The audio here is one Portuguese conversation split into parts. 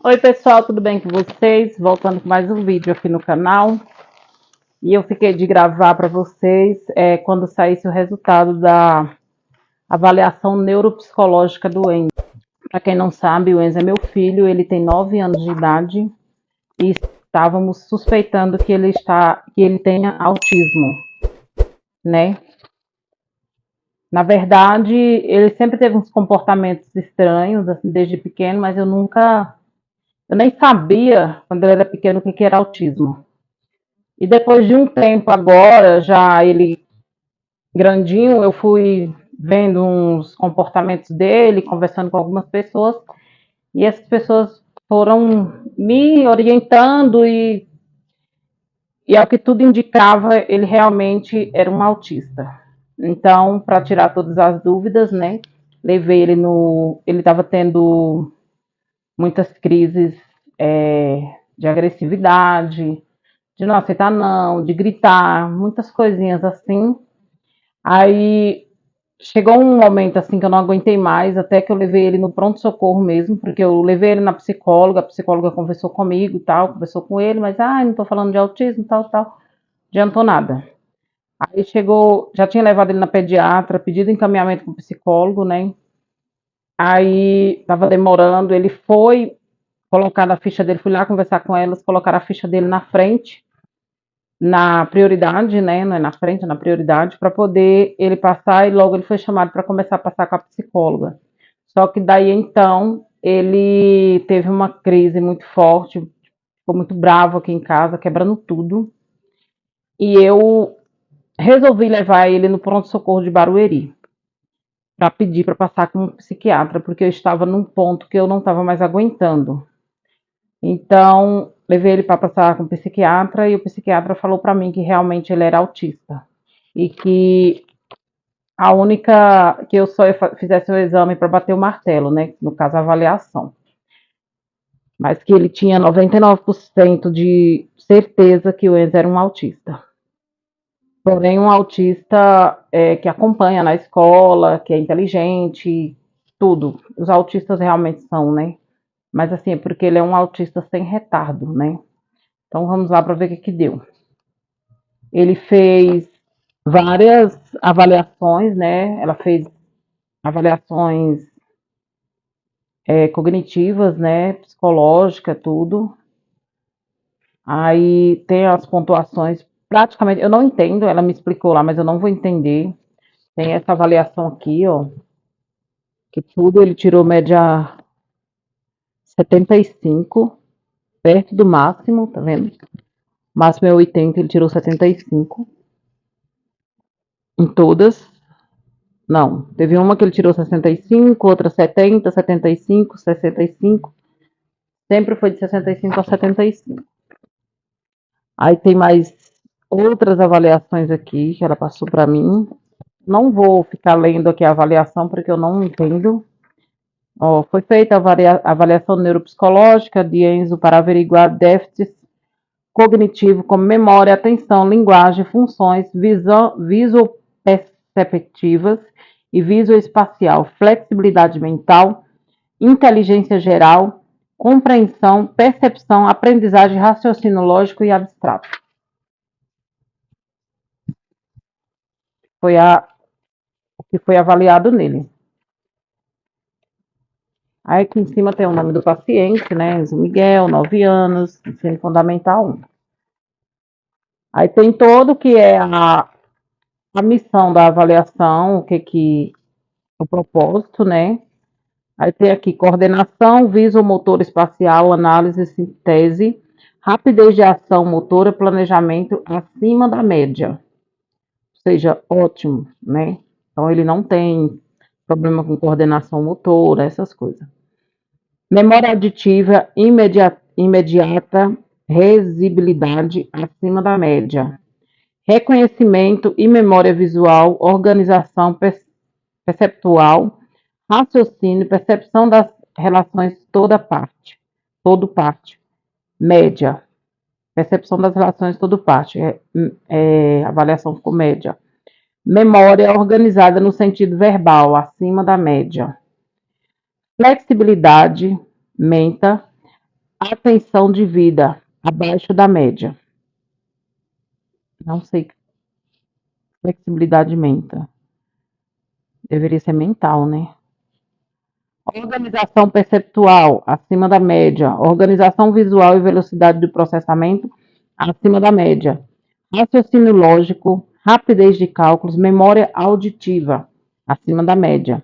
Oi pessoal, tudo bem com vocês? Voltando com mais um vídeo aqui no canal. E eu fiquei de gravar para vocês quando saísse o resultado da avaliação neuropsicológica do Enzo. Para quem não sabe, o Enzo é meu filho, ele tem 9 anos de idade e estávamos suspeitando que ele tenha autismo, né? Na verdade, ele sempre teve uns comportamentos estranhos, assim, desde pequeno, mas eu nem sabia, quando ele era pequeno, o que era autismo. E depois de um tempo agora, já ele grandinho, eu fui vendo uns comportamentos dele, conversando com algumas pessoas, e essas pessoas foram me orientando e ao que tudo indicava, ele realmente era um autista. Então, para tirar todas as dúvidas, né, levei ele no... Ele estava tendo muitas crises de agressividade, de não aceitar não, de gritar, muitas coisinhas assim. Aí chegou um momento assim que eu não aguentei mais, até que eu levei ele no pronto-socorro mesmo, porque eu levei ele na psicóloga, a psicóloga conversou comigo e tal, conversou com ele, mas não tô falando de autismo, tal, tal, adiantou nada. Aí chegou, já tinha levado ele na pediatra, pedido encaminhamento com o psicólogo, né? Aí tava demorando, ele foi colocar a ficha dele, fui lá conversar com elas, colocar a ficha dele na frente, na prioridade, né? Não é na frente, é na prioridade, para poder ele passar e logo ele foi chamado para começar a passar com a psicóloga. Só que daí então ele teve uma crise muito forte, ficou muito bravo aqui em casa, quebrando tudo. E eu resolvi levar ele no pronto-socorro de Barueri para pedir para passar com um psiquiatra, porque eu estava num ponto que eu não estava mais aguentando. Então, levei ele para passar com o psiquiatra e o psiquiatra falou para mim que realmente ele era autista e que a única que eu só fizesse o exame para bater o martelo, né, no caso a avaliação, mas que ele tinha 99% de certeza que o Enzo era um autista. Porém, um autista que acompanha na escola, que é inteligente, tudo. Os autistas realmente são, né? Mas assim, é porque ele é um autista sem retardo, né? Então vamos lá para ver o que deu. Ele fez várias avaliações, né? Ela fez avaliações cognitivas, né? Psicológica, tudo. Aí tem as pontuações. Praticamente, eu não entendo, ela me explicou lá, mas eu não vou entender. Tem essa avaliação aqui, ó, que tudo ele tirou média 75, perto do máximo, tá vendo? O máximo é 80, ele tirou 75 em todas. Não, teve uma que ele tirou 65, outra 70, 75, 65. Sempre foi de 65 a 75. Aí tem mais outras avaliações aqui que ela passou para mim. Não vou ficar lendo aqui a avaliação porque eu não entendo. Ó, foi feita a avaliação neuropsicológica de Enzo para averiguar déficits cognitivo como memória, atenção, linguagem, funções visoperceptivas e visoespacial, flexibilidade mental, inteligência geral, compreensão, percepção, aprendizagem, raciocínio lógico e abstrato. Foi o que foi avaliado nele. Aí aqui em cima tem o nome do paciente, né? Enzo Miguel, 9 anos, ensino fundamental 1. Aí tem todo que é a missão da avaliação, o propósito, né? Aí tem aqui coordenação, visomotor espacial, análise, síntese, rapidez de ação motora, planejamento acima da média. Ou seja, ótimo, né? Então ele não tem problema com coordenação motora, essas coisas. Memória aditiva imediata, resibilidade acima da média. Reconhecimento e memória visual, organização perceptual, raciocínio, percepção das relações todo parte, média, percepção das relações todo parte, avaliação ficou média. Memória organizada no sentido verbal, acima da média. Flexibilidade, menta, Atenção de vida, abaixo da média. Não sei, flexibilidade mental. Deveria ser mental, né? Organização perceptual, acima da média. Organização visual e velocidade de processamento, acima da média. Raciocínio lógico, rapidez de cálculos, memória auditiva, acima da média.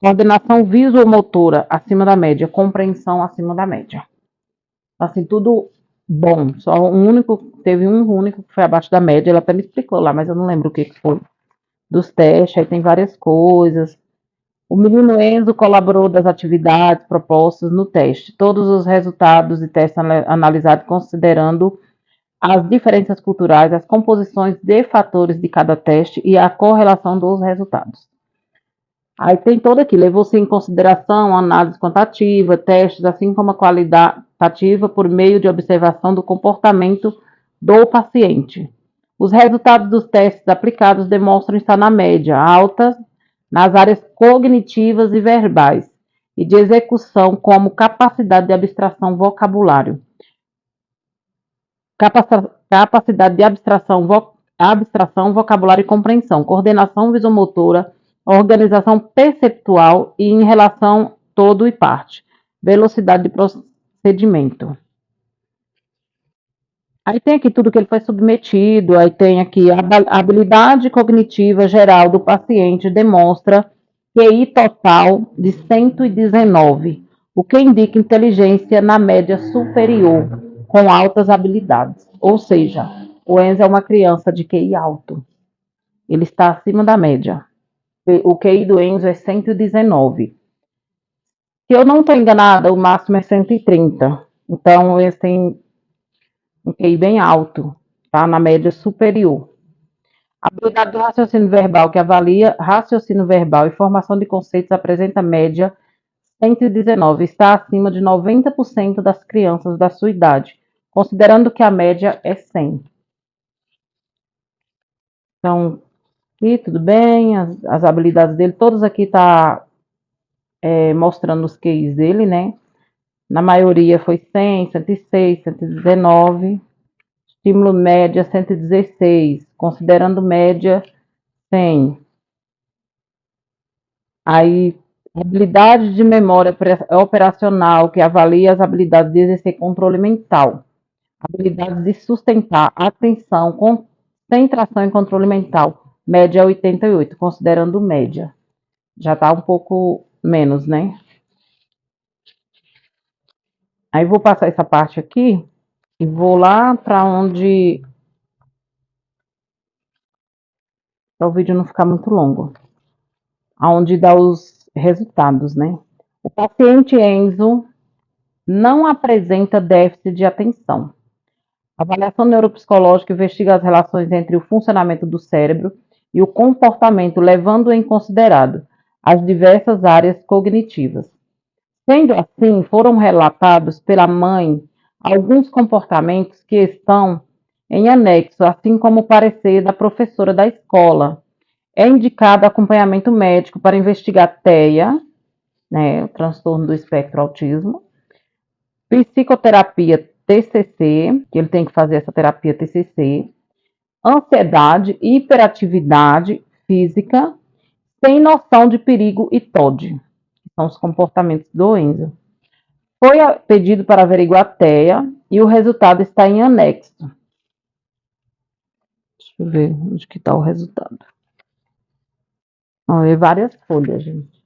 Coordenação visomotora, acima da média. Compreensão, acima da média. Assim, tudo bom. Só teve um único que foi abaixo da média. Ela até me explicou lá, mas eu não lembro o que foi. Dos testes, aí tem várias coisas. O menino Enzo colaborou das atividades propostas no teste. Todos os resultados de teste analisados considerando as diferenças culturais, as composições de fatores de cada teste e a correlação dos resultados. Aí tem todo aqui, levou-se em consideração a análise quantitativa, testes, assim como a qualitativa por meio de observação do comportamento do paciente. Os resultados dos testes aplicados demonstram estar na média, altas nas áreas cognitivas e verbais, e de execução, como capacidade de abstração vocabulário, capacidade de abstração, vocabulário e compreensão, coordenação visomotora, organização perceptual e em relação todo e parte, velocidade de procedimento. Aí tem aqui tudo que ele foi submetido, aí tem aqui a habilidade cognitiva geral do paciente demonstra QI total de 119, o que indica inteligência na média superior, com altas habilidades. Ou seja, o Enzo é uma criança de QI alto. Ele está acima da média. O QI do Enzo é 119. Se eu não estou enganada, o máximo é 130. Então, ele tem um QI bem alto, tá? Na média superior. A habilidade do raciocínio verbal, que avalia raciocínio verbal e formação de conceitos, apresenta média 119, está acima de 90% das crianças da sua idade, considerando que a média é 100. Então, aqui tudo bem, as habilidades dele, todos aqui tá mostrando os QIs dele, né? Na maioria foi 100, 106, 119. Estímulo média 116, considerando média 100. Aí, habilidade de memória operacional, que avalia as habilidades de exercer controle mental. Habilidade de sustentar atenção, concentração e controle mental. Média 88, considerando média. Já está um pouco menos, né? Aí vou passar essa parte aqui e vou lá para onde para o vídeo não ficar muito longo. Aonde dá os resultados, né? O paciente Enzo não apresenta déficit de atenção. A avaliação neuropsicológica investiga as relações entre o funcionamento do cérebro e o comportamento, levando em considerado as diversas áreas cognitivas. Sendo assim, foram relatados pela mãe alguns comportamentos que estão em anexo, assim como o parecer da professora da escola. É indicado acompanhamento médico para investigar TEA, né, o transtorno do espectro autismo, psicoterapia TCC, que ele tem que fazer essa terapia TCC, ansiedade, hiperatividade física, sem noção de perigo e TOD, que são os comportamentos do Enzo. Foi pedido para averiguar a TEA e o resultado está em anexo. Deixa eu ver onde que está o resultado. Vamos ver várias folhas, gente.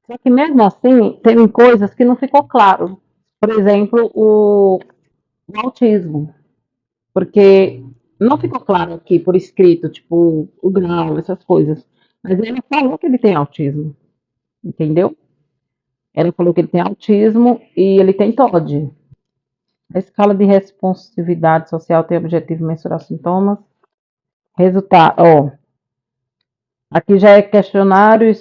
Só que mesmo assim, tem coisas que não ficou claro. Por exemplo, o autismo. Porque não ficou claro aqui por escrito, tipo, o grau, essas coisas. Mas ele falou que ele tem autismo. Entendeu? Ela falou que ele tem autismo e ele tem TOD. A escala de responsividade social tem o objetivo de mensurar sintomas. Resultado, ó. Aqui já é questionário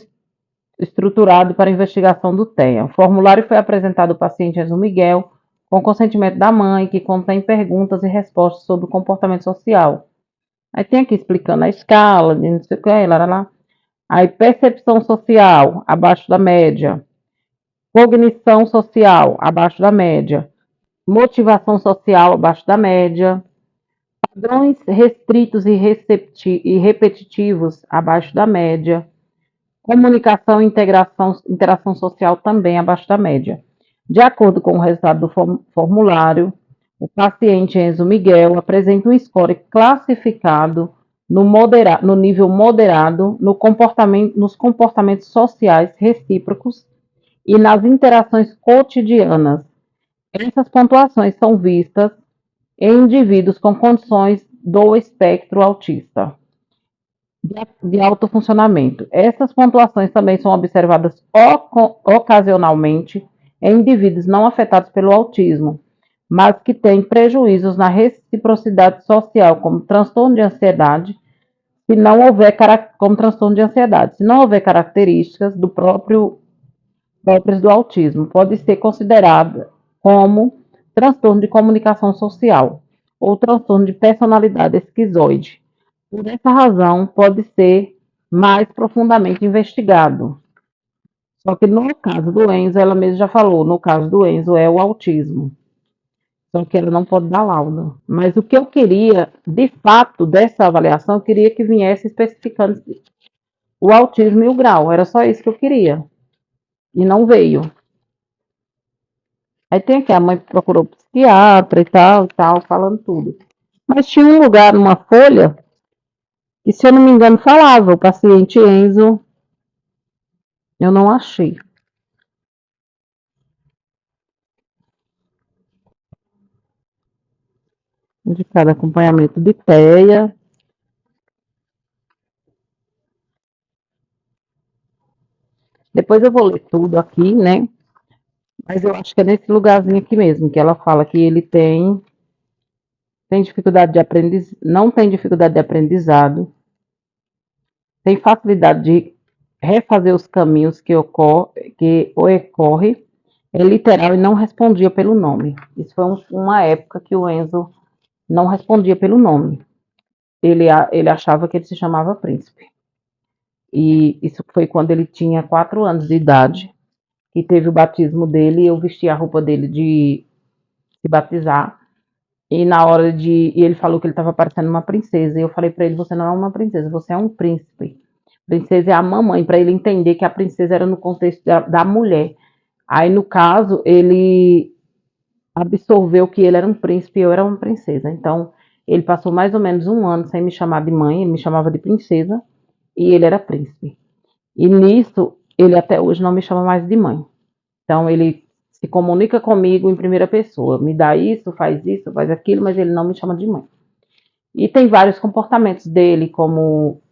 estruturado para investigação do TEA. O formulário foi apresentado ao paciente Enzo Miguel, com consentimento da mãe, que contém perguntas e respostas sobre o comportamento social. Aí tem aqui explicando a escala, de não sei o que, lá. Aí percepção social, abaixo da média. cognição social, abaixo da média, motivação social, abaixo da média, padrões restritos e repetitivos, abaixo da média, comunicação e interação social, também abaixo da média. De acordo com o resultado do formulário, o paciente Enzo Miguel apresenta um score classificado no nível moderado nos comportamentos sociais recíprocos e nas interações cotidianas. Essas pontuações são vistas em indivíduos com condições do espectro autista de alto funcionamento. Essas pontuações também são observadas ocasionalmente em indivíduos não afetados pelo autismo, mas que têm prejuízos na reciprocidade social, como transtorno de ansiedade, se não houver como transtorno de ansiedade, se não houver características próprias do autismo, pode ser considerada como transtorno de comunicação social ou transtorno de personalidade esquizoide. Por essa razão, pode ser mais profundamente investigado. Só que no caso do Enzo, ela mesma já falou, no caso do Enzo é o autismo. Só que ela não pode dar laudo. Mas o que eu queria, de fato, dessa avaliação, eu queria que viesse especificando o autismo e o grau. Era só isso que eu queria. E não veio. Aí tem aqui, a mãe procurou psiquiatra e tal, falando tudo. Mas tinha um lugar numa folha que, se eu não me engano, falava o paciente Enzo. Eu não achei. Indicado acompanhamento de TEA. Depois eu vou ler tudo aqui, né? Mas eu acho que é nesse lugarzinho aqui mesmo, que ela fala que ele tem dificuldade de não tem dificuldade de aprendizado, tem facilidade de refazer os caminhos que ocorre, é literal e não respondia pelo nome. Isso foi uma época que o Enzo não respondia pelo nome. Ele achava que ele se chamava Príncipe. E isso foi quando ele tinha 4 anos de idade, que teve o batismo dele, e eu vesti a roupa dele de se batizar. E na hora de. E ele falou que ele estava parecendo uma princesa. E eu falei para ele: você não é uma princesa, você é um príncipe. Princesa é a mamãe, para ele entender que a princesa era no contexto da mulher. Aí, no caso, ele absorveu que ele era um príncipe e eu era uma princesa. Então, ele passou mais ou menos 1 ano sem me chamar de mãe, ele me chamava de princesa e ele era príncipe. E nisso, ele até hoje não me chama mais de mãe. Então, ele se comunica comigo em primeira pessoa. Me dá isso, faz aquilo, mas ele não me chama de mãe. E tem vários comportamentos dele, como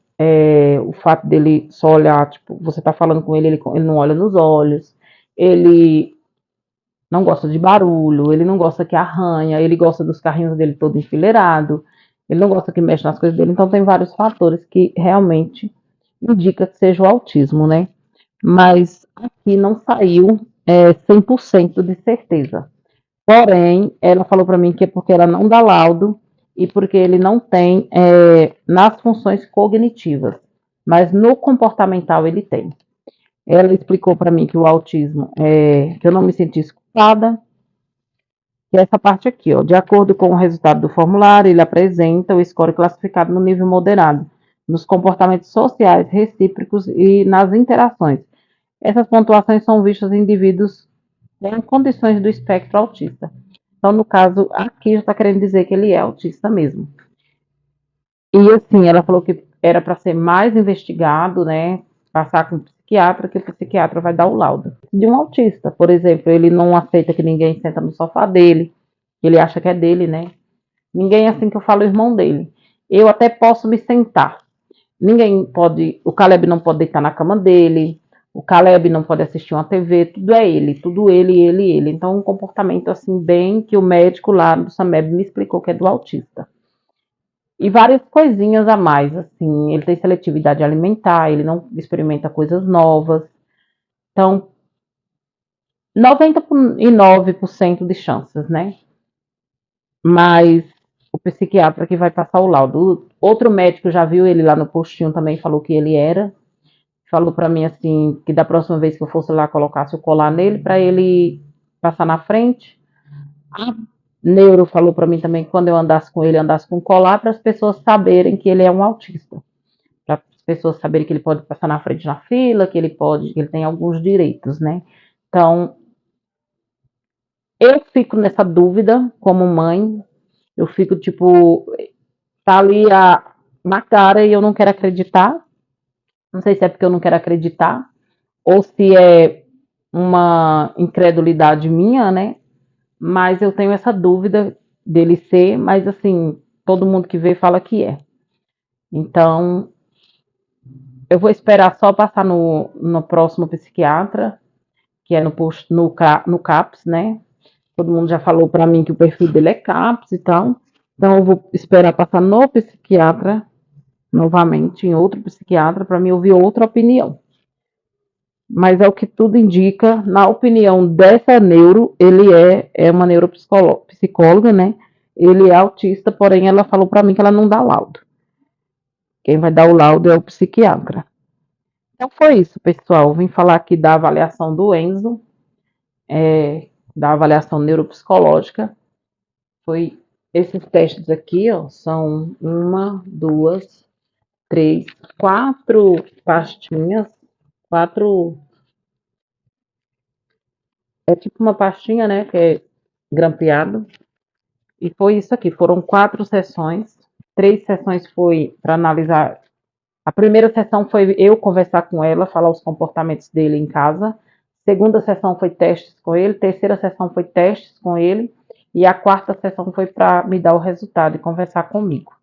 o fato dele só olhar, tipo, você tá falando com ele, ele não olha nos olhos, ele não gosta de barulho, ele não gosta que arranha, ele gosta dos carrinhos dele todo enfileirado, ele não gosta que mexe nas coisas dele, então tem vários fatores que realmente indica que seja o autismo, né? Mas aqui não saiu 100% de certeza. Porém, ela falou para mim que é porque ela não dá laudo e porque ele não tem nas funções cognitivas, mas no comportamental ele tem. Ela explicou para mim que o autismo que eu não me sentisse culpada, que é essa parte aqui, ó. De acordo com o resultado do formulário, ele apresenta o score classificado no nível moderado, nos comportamentos sociais, recíprocos e nas interações. Essas pontuações são vistas em indivíduos em condições do espectro autista. Então, no caso, aqui já está querendo dizer que ele é autista mesmo. E assim, ela falou que era para ser mais investigado, né? Passar com o psiquiatra, que o psiquiatra vai dar o laudo. De um autista, por exemplo, ele não aceita que ninguém senta no sofá dele, ele acha que é dele, né? Ninguém, assim que eu falo, irmão dele. Eu até posso me sentar. Ninguém pode, o Caleb não pode deitar na cama dele, o Caleb não pode assistir uma TV, tudo é ele, tudo ele. Então, um comportamento assim, bem que o médico lá do SAMEB me explicou que é do autista. E várias coisinhas a mais, assim, ele tem seletividade alimentar, ele não experimenta coisas novas. Então, 99% de chances, né? Mas o psiquiatra que vai passar o laudo. Outro médico já viu ele lá no postinho também, falou que ele era. falou pra mim assim, que da próxima vez que eu fosse lá colocasse o colar nele pra ele passar na frente. A neuro falou pra mim também que quando eu andasse com ele, andasse com colar para as pessoas saberem que ele é um autista. Para as pessoas saberem que ele pode passar na frente na fila, que ele tem alguns direitos, né? Então, eu fico nessa dúvida como mãe, eu fico tipo, tá ali na cara e eu não quero acreditar. Não sei se é porque eu não quero acreditar, ou se é uma incredulidade minha, né? Mas eu tenho essa dúvida dele ser, mas assim, todo mundo que vê fala que é. Então, eu vou esperar só passar no próximo psiquiatra, que é no CAPS, né? Todo mundo já falou para mim que o perfil dele é CAPS e tal. Então, eu vou esperar passar no psiquiatra, novamente, em outro psiquiatra, para me ouvir outra opinião. Mas é o que tudo indica, na opinião dessa neuro, ele é uma neuropsicóloga, né? Ele é autista, porém ela falou para mim que ela não dá laudo. Quem vai dar o laudo é o psiquiatra. Então foi isso, pessoal. Vim falar aqui da avaliação do Enzo, da avaliação neuropsicológica. Foi esses testes aqui, ó, são uma, duas, três, quatro pastinhas, quatro. É tipo uma pastinha, né? Que é grampeado. E foi isso aqui. Foram 4 sessões. 3 sessões foi para analisar. A primeira sessão foi eu conversar com ela, falar os comportamentos dele em casa. Segunda sessão foi testes com ele. Terceira sessão foi testes com ele. E a quarta sessão foi para me dar o resultado e conversar comigo.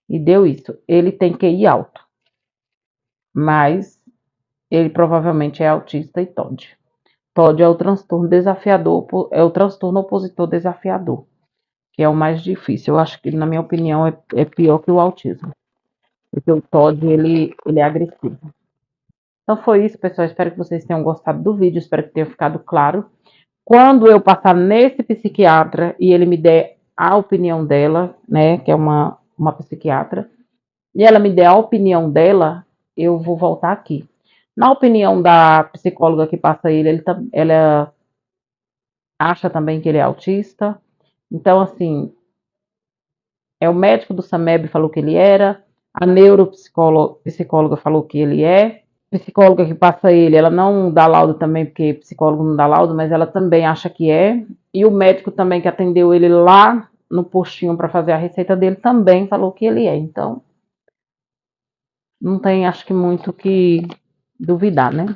E deu isso. Ele tem QI alto, mas ele provavelmente é autista e TOD. TOD é o transtorno desafiador, é o transtorno opositor desafiador, que é o mais difícil. Eu acho que, na minha opinião, é pior que o autismo, porque o TOD ele é agressivo. Então foi isso, pessoal. Espero que vocês tenham gostado do vídeo, espero que tenha ficado claro. Quando eu passar nesse psiquiatra e ele me der a opinião dela, né, que é uma psiquiatra, e ela me der a opinião dela, eu vou voltar aqui. Na opinião da psicóloga que passa ele, ela acha também que ele é autista. Então, assim, o médico do SAMEB falou que ele era, a neuropsicóloga falou que ele é, a psicóloga que passa ele, ela não dá laudo também, porque psicólogo não dá laudo, mas ela também acha que é, e o médico também que atendeu ele lá no postinho para fazer a receita dele também falou que ele é. Então, não tem, acho que, muito o que duvidar, né?